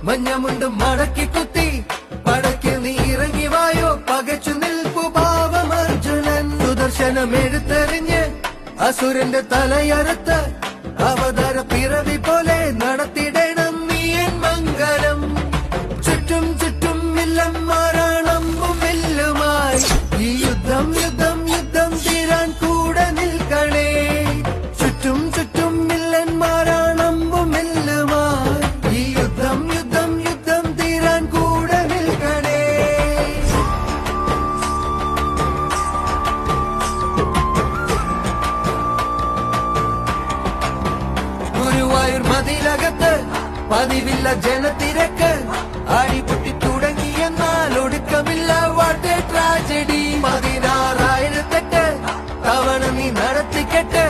മഞ്ഞമുണ്ട് മടക്കി കുത്തി പടക്കിൽ നീ ഇറങ്ങി വായോ പകച്ചു നിൽപ്പു പാവം അർജുനൻ സുദർശനം എടുത്തെറിഞ്ഞ് അസുരന്റെ തലയറുത്ത് അവതാര പിറവി പോലെ നടത്തിടണം നീ എൻ മംഗലം ചുറ്റും ചുറ്റും വില്ലൻ മാറാണമ്പും വില്ലുമായി ഈ യുദ്ധം യുദ്ധം യുദ്ധം തീരാൻ കൂടെ നിൽക്കണേ ചുറ്റും ചുറ്റും വില്ലൻ മാറാണമ്പും വില്ലുമായി ഈ യുദ്ധം യുദ്ധം യുദ്ധം തീരാൻ കൂടെ നിൽക്കണേ ഗുരുവായൂർ മതിലകത്ത് പതിവില്ല ജനത്തിരക്ക് അടിപൊട്ടി തുടങ്ങിയെന്നാൽ ഒടുക്കമില്ല വാട്ട് ട്രാജഡി 16,000 തവണ നീ നടത്തിക്കെട്ട്